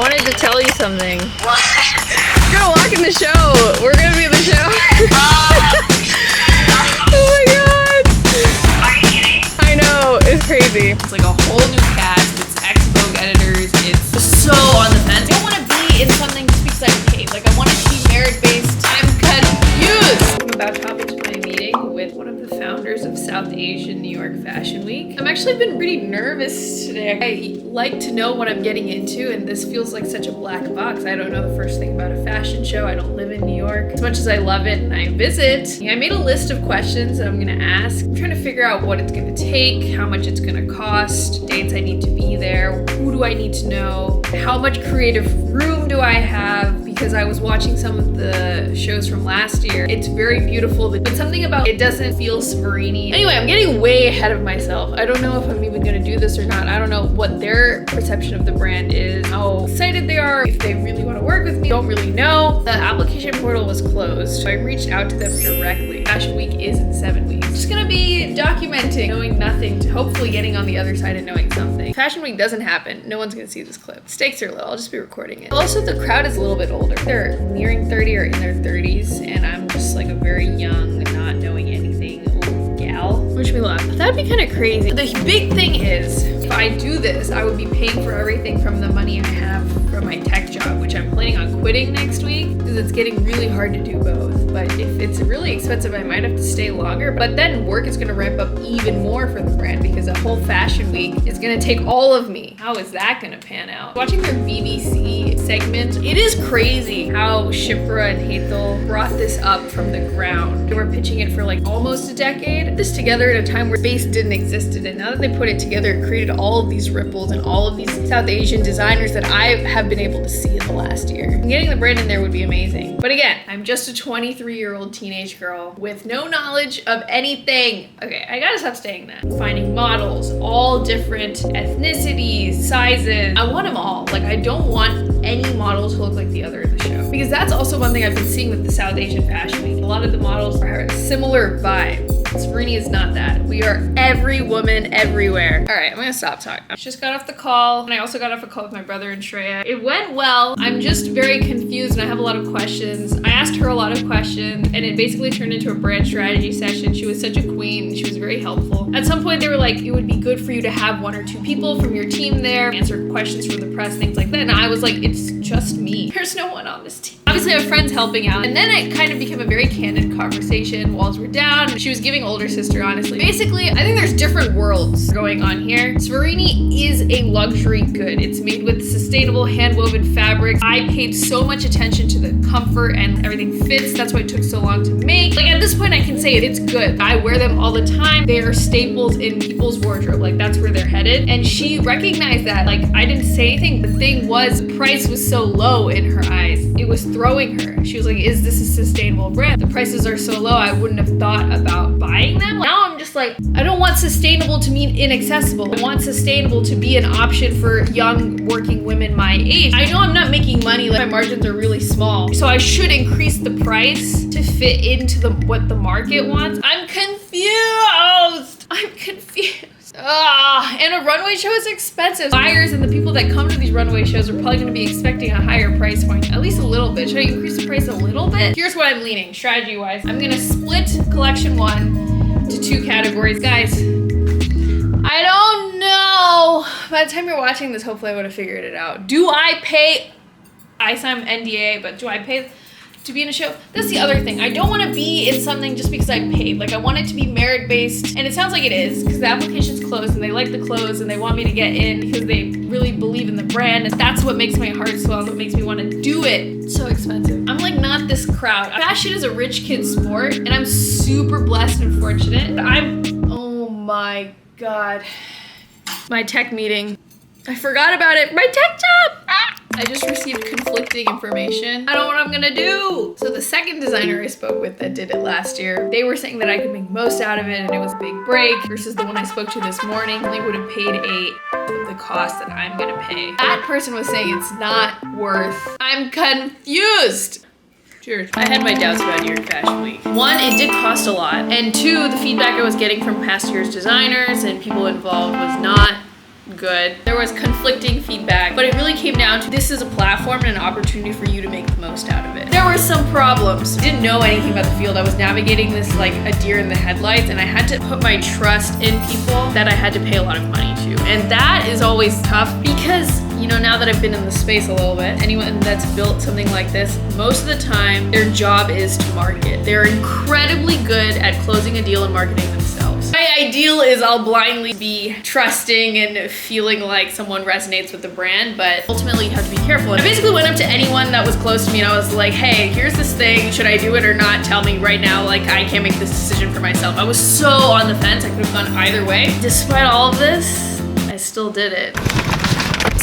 wanted to tell you something. What? We're gonna walk in the show. We're gonna be in the show. Oh my god. Are you kidding? I know, it's crazy. It's like a whole new cast. It's ex-Vogue editors. It's so on the fence. I don't want to be in something just because I'm paid. Like, I want it to be merit-based. I'm confused. I'm about to hop into my meeting with one of the founders of South Asian New York Fashion Week. I've actually been pretty nervous today. I like to know what I'm getting into, and this feels like such a black box. I don't know the first thing about a fashion show. I don't live in New York. As much as I love it and I visit, I made a list of questions that I'm gonna ask. I'm trying to figure out what it's gonna take, how much it's gonna cost, dates I need to be there, who do I need to know, how much creative room do I have, because I was watching some of the shows from last year. It's very beautiful, but something about it doesn't feel Svarini. Anyway, I'm getting way ahead of myself. I don't know if I'm even gonna do this or not. I don't know what their perception of the brand is, how excited they are, if they really want to work with me. Don't really know. The application portal was closed, so I reached out to them directly. Fashion Week is in 7 weeks. Just gonna be documenting, knowing nothing, to hopefully getting on the other side and knowing something. Fashion Week doesn't happen. No one's gonna see this clip. Stakes are low. I'll just be recording it. Also, the crowd is a little bit older. They're nearing 30 or in their 30s, and I'm just like a very young, not knowing anything old gal. Wish me luck. That'd be kind of crazy. The big thing is, if I do this, I would be paying for everything from the money I have from my tech job, which I'm planning on quitting next week because it's getting really hard to do both. But if it's really expensive, I might have to stay longer. But then work is gonna ramp up even more for the brand because a whole fashion week is gonna take all of me. How is that gonna pan out? Watching their BBC segment, it is crazy how Shipra and Hathel brought this up from the ground. They were pitching it for like almost a decade. This together at a time where space didn't exist, and now that they put it together, it created all of these ripples and all of these South Asian designers that I have been able to see in the last year. Getting the brand in there would be amazing. But again, I'm just a 23-year-old teenage girl with no knowledge of anything. Okay, I gotta stop saying that. Finding models, all different ethnicities, sizes. I want them all. Like, I don't want any model to look like the other in the show. Because that's also one thing I've been seeing with the South Asian Fashion Week. A lot of the models are a similar vibe. Svarini is not that. We are every woman everywhere. All right, I'm gonna stop talking. I just got off the call, and I also got off a call with my brother and Shreya. It went well. I'm just very confused, and I have a lot of questions. I asked her a lot of questions, and it basically turned into a brand strategy session. She was such a queen, and she was very helpful. At some point, they were like, it would be good for you to have 1 or 2 people from your team there, answer questions from the press, things like that. And I was like, it's just me. There's no one on this team. Obviously, I have friends helping out. And then it kind of became a very candid conversation. Walls were down. She was giving older sister, honestly. Basically, I think there's different worlds going on here. Svarini is a luxury good. It's made with sustainable hand-woven fabrics. I paid so much attention to the comfort and everything fits. That's why it took so long to make. Like, at this point, I can say it's good. I wear them all the time. They are staples in people's wardrobe. Like, that's where they're headed. And she recognized that. Like, I didn't say anything. The thing was, the price was so low in her eyes. It was throwing her. She was like, is this a sustainable brand? The prices are so low, I wouldn't have thought about buying them. Now I'm just like, I don't want sustainable to mean inaccessible. I want sustainable to be an option for young working women my age. I know I'm not making money, like my margins are really small. So I should increase the price to fit into what the market wants. I'm confused. And a runway show is expensive. Buyers and the people that come to these runway shows are probably gonna be expecting a higher price point, at least a little bit. Should I increase the price a little bit? Here's what I'm leaning, strategy-wise. I'm gonna split collection 1 to 2 categories. Guys, I don't know. By the time you're watching this, hopefully I would have figured it out. Do I pay, I signed NDA, but do I pay to be in a show? That's the other thing. I don't want to be in something just because I paid. Like, I want it to be merit-based, and it sounds like it is because the application's closed and they like the clothes and they want me to get in because they really believe in the brand, and that's what makes my heart swell, what makes me want to do it. It's so expensive. I'm like not this crowd. Fashion is a rich kid sport, and I'm super blessed and fortunate. Oh my God. My tech meeting. I forgot about it. My tech job! I just received conflicting information. I don't know what I'm gonna do. So the second designer I spoke with that did it last year, they were saying that I could make most out of it and it was a big break, versus the one I spoke to this morning only would have paid 8 of the cost that I'm gonna pay. That person was saying it's not worth. I'm confused. Cheers. I had my doubts about New York Fashion Week. 1, it did cost a lot. And 2, the feedback I was getting from past year's designers and people involved was not good. There was conflicting feedback, but it really came down to this is a platform and an opportunity for you to make the most out of it. There were some problems. I didn't know anything about the field. I was navigating this like a deer in the headlights, and I had to put my trust in people that I had to pay a lot of money to. And that is always tough because, you know, now that I've been in the space a little bit, anyone that's built something like this, most of the time, their job is to market. They're incredibly good at closing a deal and marketing themselves. My ideal is I'll blindly be trusting and feeling like someone resonates with the brand, but ultimately you have to be careful. I basically went up to anyone that was close to me and I was like, hey, here's this thing, should I do it or not? Tell me right now, like I can't make this decision for myself. I was so on the fence, I could have gone either way. Despite all of this, I still did it.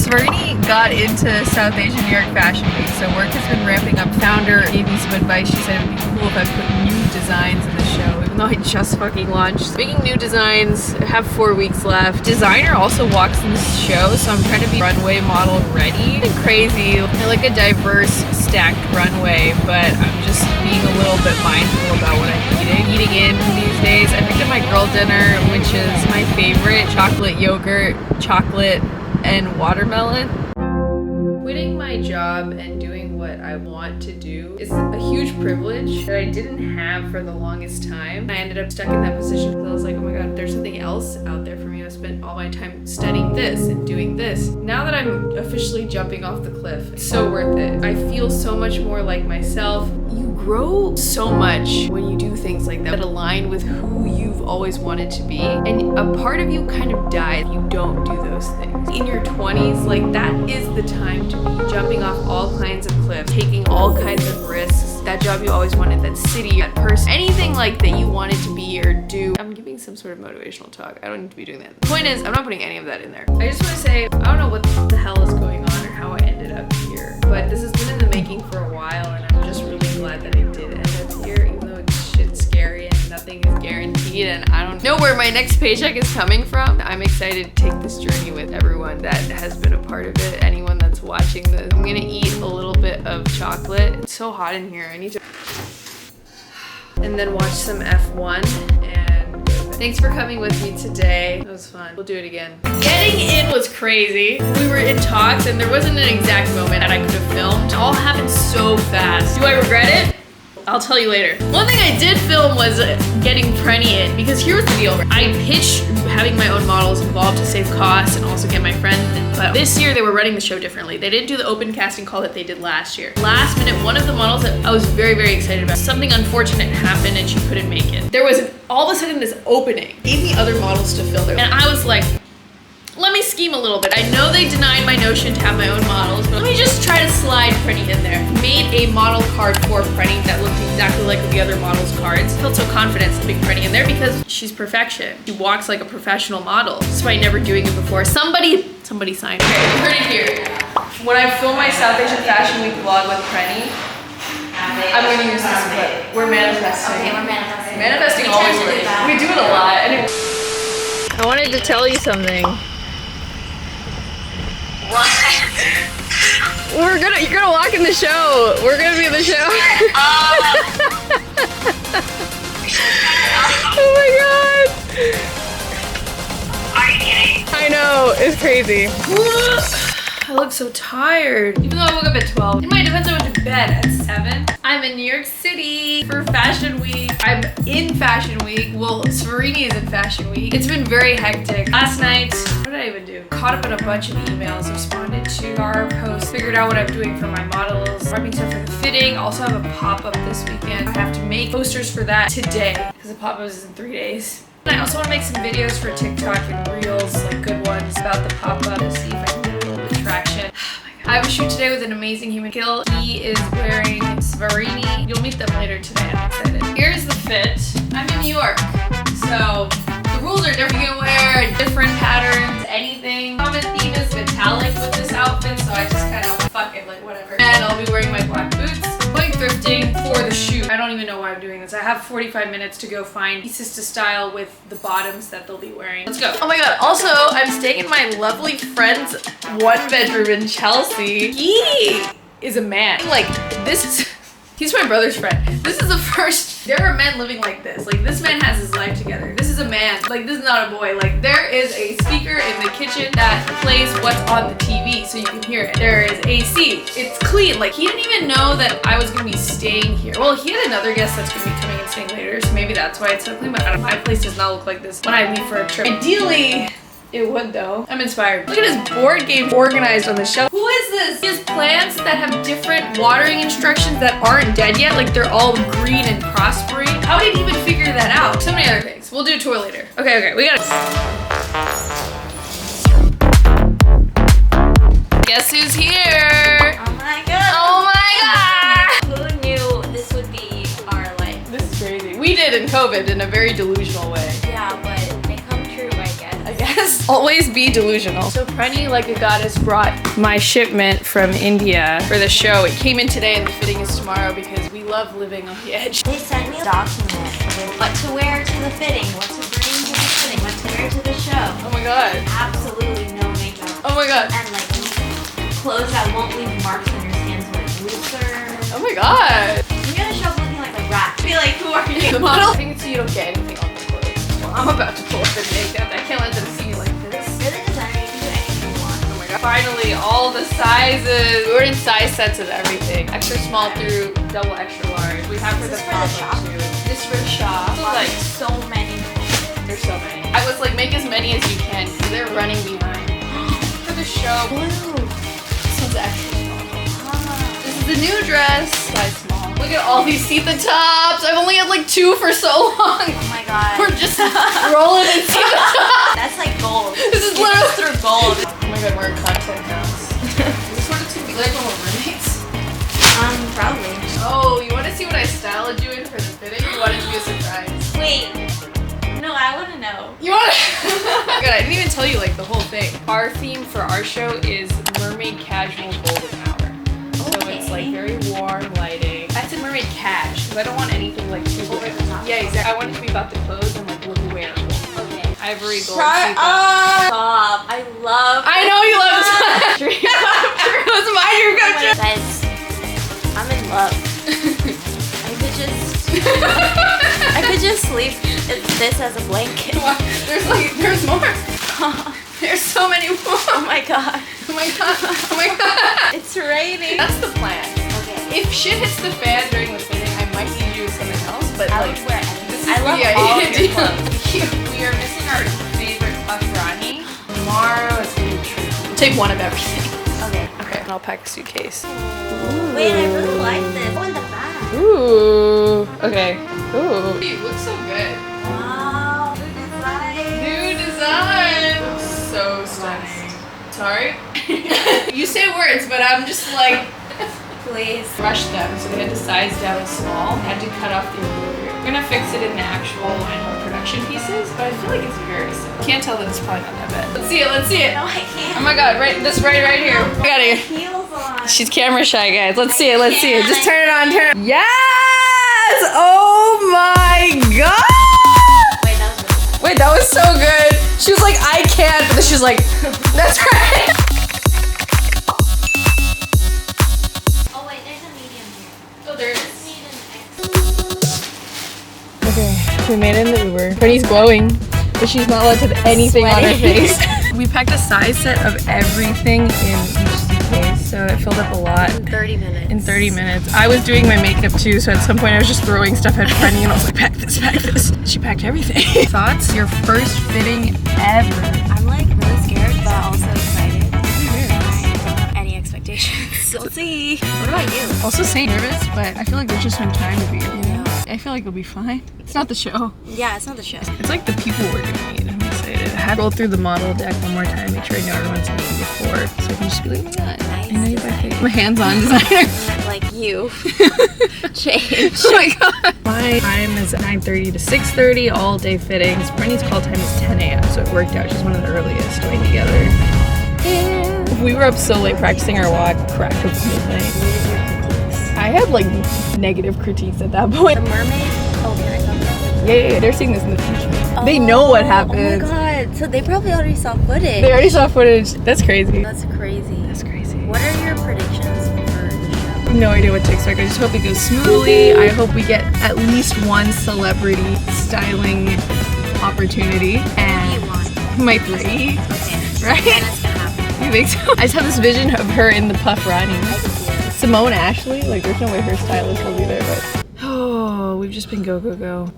Pranee got into South Asian New York Fashion Week, so work has been ramping up. Founder gave me some advice. She said it would be cool if I put new designs in the show, even though I just fucking launched. Making new designs, I have 4 weeks left. Designer also walks in the show, so I'm trying to be runway model ready. It's crazy. I like a diverse, stacked runway, but I'm just being a little bit mindful about what I'm eating in these days. I picked up my girl dinner, which is my favorite: chocolate yogurt, chocolate, and watermelon. Quitting my job and doing what I want to do is a huge privilege that I didn't have for the longest time. I ended up stuck in that position because I was like, oh my god, there's something else out there for me. I spent all my time studying this and doing this. Now that I'm officially jumping off the cliff, it's so worth it. I feel so much more like myself. You grow so much when you do things like that align with who you've always wanted to be, and a part of you kind of dies if you don't do those things. In your 20s, like that is the time to be jumping off all kinds of cliffs, taking all kinds of risks. That job you always wanted, that city, that person, anything like that you wanted to be or do. I'm giving some sort of motivational talk. I don't need to be doing that. The point is, I'm not putting any of that in there. I just want to say, I don't know what the hell is going on or how I ended up here, but this has been in the making for a while, and I'm just really glad that I did end up here, even though it's shit scary and nothing is guaranteed and I don't know where my next paycheck is coming from. I'm excited to take this journey with everyone that has been a part of it, anyone that's watching this. I'm gonna eat a little bit of chocolate. It's so hot in here, I need to... And then watch some F1 and... Thanks for coming with me today. It was fun. We'll do it again. Getting in was crazy. We were in talks and there wasn't an exact moment that I could have filmed. It all happened so fast. Do I regret it? I'll tell you later. One thing I did film was getting Pranee in, because here's the deal. I pitched having my own models involved to save costs and also get my friend. But this year they were running the show differently. They didn't do the open casting call that they did last year. Last minute, one of the models that I was very, very excited about, something unfortunate happened and she couldn't make it. There was all of a sudden this opening. Gave me other models to fill there. And I was like, let me scheme a little bit. I know they denied my notion to have my own models, but let me just try to slide Pranee in there. Made a model card for Pranee that looked exactly like the other models' cards. Felt so confident slipping Pranee in there because she's perfection. She walks like a professional model, despite never doing it before. Somebody signed. Okay, you heard it here. When I film my South Asian Fashion Week vlog with Pranee, I'm going to use this clip. We're manifesting. Okay, we're manifesting. Manifesting always works. We do it a lot. And I wanted to tell you something. What? You're gonna walk in the show. We're gonna be in the show. Oh my god. Are you kidding? I know, it's crazy. I look so tired. Even though I woke up at 12. In my defense, I went to bed at 7. I'm in New York City for Fashion Week. I'm in Fashion Week. Well, Pranee is in Fashion Week. It's been very hectic. Last night, what did I even do? Caught up in a bunch of emails, responded to our posts, figured out what I'm doing for my models, prepping stuff for the fitting. Also have a pop-up this weekend. I have to make posters for that today because the pop-up is in 3 days. And I also want to make some videos for TikTok and Reels, like good ones about the pop-up to see if I can get a little bit of traction. I have a shoot today with an amazing human kill. He is wearing Pranee. You'll meet them later today. I'm excited. Here's the fit. I'm in New York, so the rules are different. You can wear different patterns, anything. Common theme is metallic with this outfit, so I just kind of fuck it, like whatever. And I'll be wearing my black boots. Going thrifting for the shoot. I don't even know why I'm doing this. I have 45 minutes to go find pieces to style with the bottoms that they'll be wearing. Let's go. Oh my god, also, I'm staying in my lovely friend's 1-bedroom in Chelsea. He is a man. Like, this is... He's my brother's friend. This is the first, there are men living like this. Like, this man has his life together. This is a man. Like, this is not a boy. Like, there is a speaker in the kitchen that plays what's on the TV so you can hear it. There is AC. It's clean. Like, he didn't even know that I was gonna be staying here. Well, he had another guest that's gonna be coming and staying later, so maybe that's why it's so clean, but I don't know. My place does not look like this when I leave for a trip. Ideally, it would though. I'm inspired. Look at his board game organized on the shelf. Who is this? He has plants that have different watering instructions that aren't dead yet. Like they're all green and prospering. How did he even figure that out? So many other things. We'll do a tour later. Okay, we gotta. Guess who's here? Oh my god. Oh my god. Who knew this would be our life? This is crazy. We did in COVID in a very delusional way. Yeah, but they come true, I Yes. guess. Always be delusional. So Pranee, like a goddess, brought my shipment from India for the show. It came in today and the fitting is tomorrow because we love living on the edge. They sent me a document with what to wear to the fitting, what to bring to the fitting, what to wear to the show. Oh my god. Absolutely no makeup. Oh my god. And like clothes that won't leave marks on your skin, so like looser. Oh my god. You're gonna show up looking like a rat. Be like, who are you? The model? I think it's so you don't get anything on the clothes. Well, I'm about to pull up the makeup. I can't let them see me like this. You're the designer, you can do anything you want. Oh my god. Finally, all the sizes. We ordered size sets of everything. Extra small through double extra large. We have for Is the this for the shop? too. This for the shop. Like Like, so many. there's so many. I was like, make as many as you can because they're running behind. For the show. Blue. This one's extra small. This is the new dress. Size small. Look at all these see the tops. I've only had like 2 for so long. Oh my god. We're just rolling in see the tops. That's like gold. This is You literally just threw gold. Oh my god, we're in content house. This sort of to be like when we're roommates. Probably. Oh, you want to see what I styled you in for the fitting? You want it to be a surprise. Wait. No, I want to know. You want to? God, I didn't even tell you like the whole thing. Our theme for our show is mermaid casual golden hour. So it's like very warm lighting. I said mermaid cash because I don't want anything like too Over the top. Yeah, exactly. I want it to be about the clothes and like look wearable. Okay. Ivory gold. Shut sequin. up! Stop. I love. I know you love this. Dream come true. That's my dream come true. Guys, I'm in love. I could just sleep this as a blanket. There's more. There's so many more. Oh my god. Oh my god. Oh my god. It's raining. That's the plan. Okay. If shit hits the fan during the fitting, I might need you with something else. But I like, would wear anything. this is I love the all of idea. your clothes. We are missing our favorite Pranee. Tomorrow is gonna be tricky. Take one of everything. Okay. Okay. And I'll pack a suitcase. Wait, I really like this. Oh, in the back. Ooh. Okay. Ooh. You look so good. Wow. New design. New design. I'm so stressed. Sorry. You say words, but I'm just like. Please. Rushed them, so they had to size down small. Had to cut off the embroidery. We're gonna fix it in the actual production pieces, but I feel like it's very simple. Can't tell that it's probably not that bad. Let's see it. Let's see it. No, I can't. Oh my god! Right here. I got it. Heels on. She's camera shy, guys. Let's see it. Let's see it. Just turn it on. Turn it. Yes! Oh my god! Wait, that was Wait, that was so really good. She was like, I can't, but then she was like, that's right. Oh wait, there's a medium here. Oh, there is. Just need an X. Okay, we made it in the Uber. Pranee's glowing, but she's not allowed to have anything on her Sweaty. face. We packed a size set of everything in each suitcase, so it filled up a lot. 30 minutes. In 30 minutes. I was doing my makeup too, so at some point I was just throwing stuff at Pranee and I was like, pack this, pack this. She packed everything. Thoughts? Your first fitting ever. I'm like really scared, but also excited. I don't have any expectations. We'll see. What about you? Also say nervous, but I feel like there's just no time to be, you know? I feel like it'll be fine. It's not the show. Yeah, it's not the show. It's like the people we're gonna meet. I'm excited. I had to roll through the model deck one more time, make sure I know everyone's name before, so I can just be like, oh my god, Nice I know you're design. my hands-on designer. Like you. Change. Oh my god. My time is 9:30 to 6:30, all day fittings. Pranee's call time is 10 a.m., so it worked out. She's one of the earliest going together. Yeah. We were up so late practicing our walk, crack of midnight. I had like negative critiques at that point. The mermaid. Oh, can I talk about it? Yeah, they're seeing this in the future. They know what happened. Oh my god. So they probably already saw footage. They already saw footage. That's crazy. That's crazy. That's crazy. What are your predictions for the show? no idea what to expect. I just hope it goes smoothly. I hope we get at least one celebrity styling opportunity. And my 3, Okay. right? Yeah, that's gonna happen. You think so? I just have this vision of her in the puff riding. Simone Ashley? Like, there's no way her stylist will be there, but... Oh, we've just been go, go, go.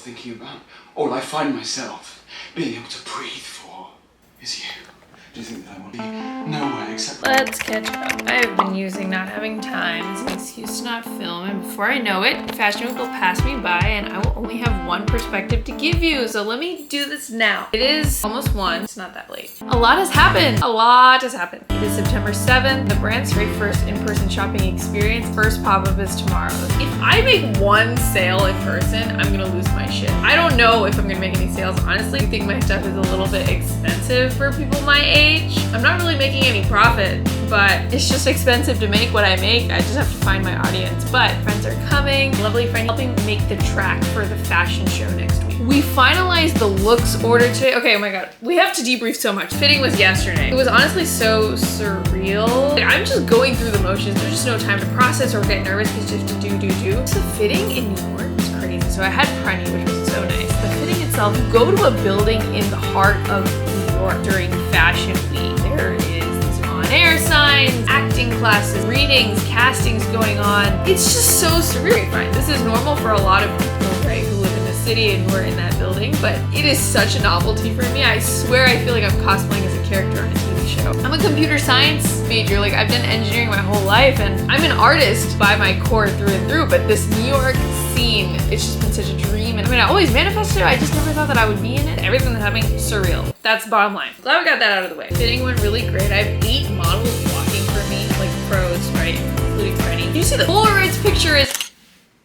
Thinking about all I find myself being able to breathe for is you. Do you think that I want to be nowhere except... Let's catch up. I've been using not having time as an excuse to not film, and before I know it, Fashion Week will pass me by and I will only have one perspective to give you. So let me do this now. It is almost 1. It's not that late. A lot has happened. A lot has happened. It is September 7th. The brand's very first in-person shopping experience. First pop-up is tomorrow. If I make one sale in person, I'm gonna lose my shit. I don't know if I'm gonna make any sales, honestly. I think my stuff is a little bit expensive for people my age. I'm not really making any profit, but it's just expensive to make what I make. I just have to find my audience. But friends are coming. Lovely friend helping make the track for the fashion show next week. We finalized the looks order today. Okay, oh my god. We have to debrief so much. Fitting was yesterday. It was honestly so surreal. Like, I'm just going through the motions. There's just no time to process or get nervous because you have to do. The fitting in New York was crazy. So I had Pranee, which was so nice. The fitting itself, you go to a building in the heart of New York during Fashion Week. There is these on-air signs, acting classes, readings, castings going on. It's just so surreal. Right? This is normal for a lot of people, right, who live in the city and who are in that building, but it is such a novelty for me. I swear I feel like I'm cosplaying as a character on a TV show. I'm a computer science major. Like, I've done engineering my whole life, and I'm an artist by my core through and through, but this New York scene, it's just been such a dream. And I mean, I always manifested it. I just never thought that I would be in it. Everything that's happening, surreal. That's the bottom line. Glad we got that out of the way. Fitting went really great. I have 8 models walking for me, like pros, right? Including Pranee. You see the Polaroids picture is...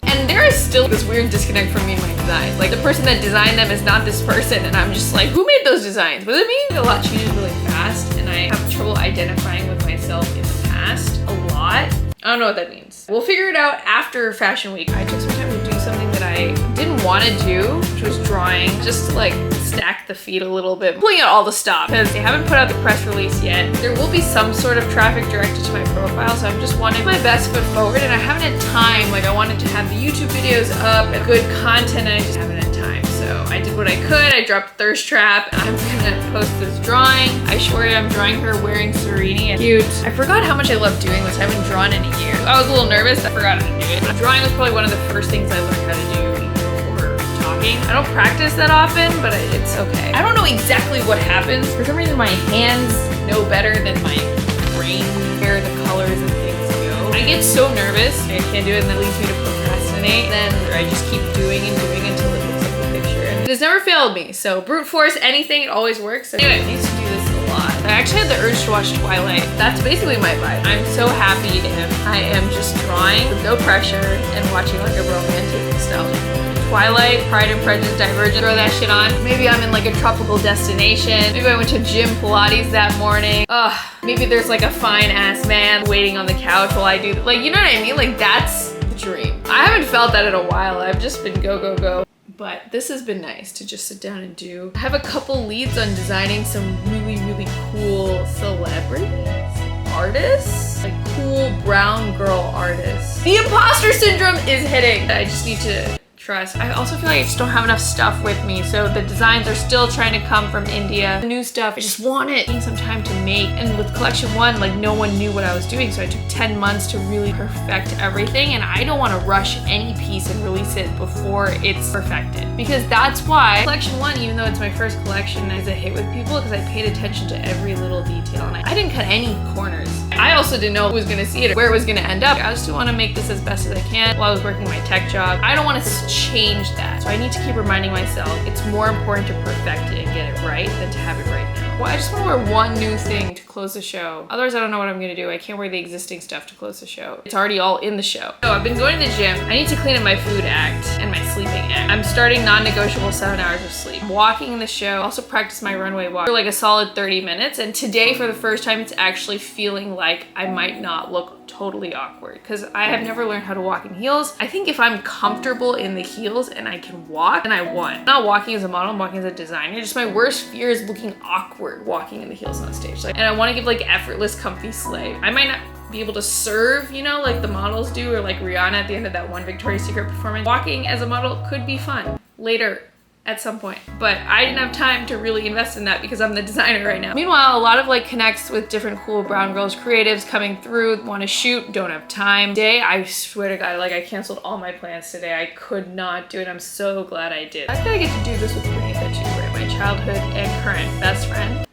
And there is still this weird disconnect from me and my designs. Like, the person that designed them is not this person, and I'm just like, who made those designs? Was it me? A lot changes really fast, and I have trouble identifying with myself in the past a lot. I don't know what that means. We'll figure it out after Fashion Week. I took some time to do something that I didn't want to do, which was drawing, just to like stack the feet a little bit, pulling out all the stops, because they haven't put out the press release yet. There will be some sort of traffic directed to my profile, so I'm just wanting my best foot forward, and I haven't had time. Like, I wanted to have the YouTube videos up and good content, and I just haven't had time. So I did what I could. I dropped Thirst Trap. I'm gonna post this drawing. I swear I'm drawing her wearing Serenity. Cute. I forgot how much I love doing this. I haven't drawn in a year. I was a little nervous. I forgot how to do it. Drawing was probably one of the first things I learned how to do before talking. I don't practice that often, but it's okay. I don't know exactly what happens. For some reason, my hands know better than my brain where the colors and things go. I get so nervous. I can't do it, and that leads me to procrastinate. Then I just keep doing and doing until it looks like the picture. And it has never failed me. So brute force anything, it always works. Anyway, I used to do this a lot. I actually had the urge to watch Twilight. That's basically my vibe. I'm so happy if I am just drawing with no pressure and watching like a romantic nostalgic movie. Twilight, Pride and Prejudice, Divergent, throw that shit on. Maybe I'm in like a tropical destination. Maybe I went to gym Pilates that morning. Ugh, maybe there's like a fine ass man waiting on the couch while I do, like, you know what I mean? Like, that's the dream. I haven't felt that in a while. I've just been go, go, go. But this has been nice to just sit down and do. I have a couple leads on designing some really, really cool celebrities, artists, like cool brown girl artists. The imposter syndrome is hitting. I just need to trust. I also feel like I just don't have enough stuff with me, so the designs are still trying to come from India. The new stuff, I just want it. Taking some time to make, and with collection 1, like, no one knew what I was doing, so I took 10 months to really perfect everything, and I don't want to rush any piece and release it before it's perfected, because that's why collection 1, even though it's my first collection, is a hit with people, because I paid attention to every little detail, and I didn't cut any corners. I also didn't know who was going to see it or where it was going to end up. I just want to make this as best as I can while I was working my tech job. I don't want to change that. So I need to keep reminding myself it's more important to perfect it and get it right than to have it right now. Well, I just want to wear one new thing to close the show. Otherwise, I don't know what I'm gonna do. I can't wear the existing stuff to close the show. It's already all in the show. So I've been going to the gym. I need to clean up my food act and my sleeping act. I'm starting non-negotiable 7 hours of sleep. I'm walking in the show. Also practice my runway walk for like a solid 30 minutes. And today, for the first time, it's actually feeling like I might not look totally awkward because I have never learned how to walk in heels. I think if I'm comfortable in the heels and I can walk, then I won. I'm not walking as a model, I'm walking as a designer. Just my worst fear is looking awkward walking in the heels on stage. Like, and I want to give like effortless, comfy slay. I might not be able to serve, you know, like the models do, or like Rihanna at the end of that one Victoria's Secret performance. Walking as a model could be fun later at some point, but I didn't have time to really invest in that because I'm the designer right now. Meanwhile, a lot of like connects with different cool brown girls creatives coming through, want to shoot, don't have time. Today, I swear to God, like I canceled all my plans today. I could not do it. I'm so glad I did. I gotta get to do this with Pranee, right? My childhood and current best friend.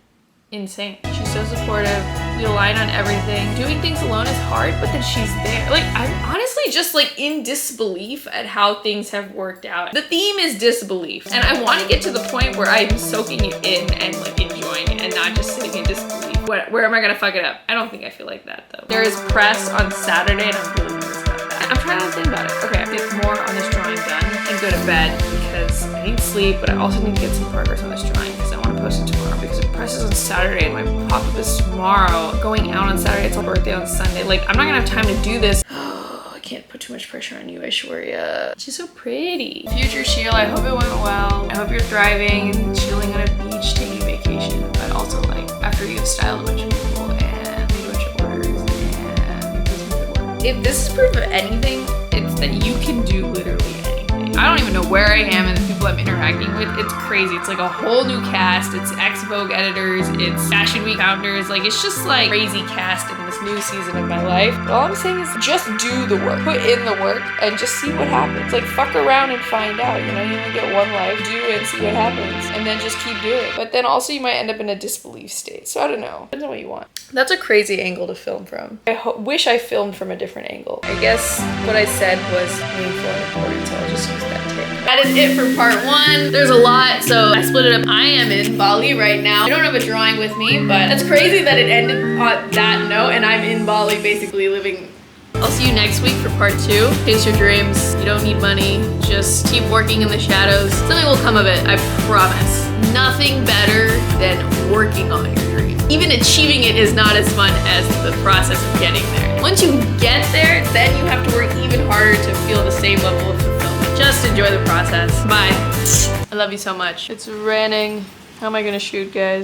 Insane. She's so supportive. We align on everything. Doing things alone is hard, but then she's there. Like, I'm honestly just like in disbelief at how things have worked out. The theme is disbelief. And I want to get to the point where I'm soaking it in and like enjoying it and not just sitting in disbelief. Where am I gonna fuck it up? I don't think I feel like that though. There is press on Saturday and I'm really nervous about that. I'm trying to think about it. Okay, I have to get more on this drawing done and go to bed because I need sleep, but I also need to get some progress on this drawing because I want to post it tomorrow because it presses on Saturday and my pop-up is tomorrow. Going out on Saturday, it's my birthday on Sunday. Like, I'm not gonna have time to do this. I can't put too much pressure on you, Aishwarya. She's so pretty. Future Sheila, I hope it went well. I hope you're thriving and chilling on a beach, taking a vacation, but also like after you've styled a bunch of people and made a bunch of orders and did some good work. If this is proof of anything, it's that you can do literally anything. I don't even know where I am and the people I'm interacting with. It's crazy. It's like a whole new cast. It's ex-Vogue editors. It's Fashion Week founders. Like, it's just like crazy cast in this new season of my life. But all I'm saying is just do the work. Put in the work and just see what happens. Like, fuck around and find out. You know, you only get one life. Do and see what happens. And then just keep doing it. But then also you might end up in a disbelief state. So I don't know. Depends on what you want. That's a crazy angle to film from. I wish I filmed from a different angle. I guess what I said was meaningful and important, so I'll just use that take. That is it for part 1. There's a lot, so I split it up. I am in Bali right now. I don't have a drawing with me, but it's crazy that it ended on that note and I'm in Bali basically living. I'll see you next week for part 2. Chase your dreams. You don't need money. Just keep working in the shadows. Something will come of it, I promise. Nothing better than working on your dream. Even achieving it is not as fun as the process of getting there. Once you get there, then you have to work even harder to feel the same level of fulfillment. Just enjoy the process. Bye. I love you so much. It's raining. How am I gonna shoot, guys?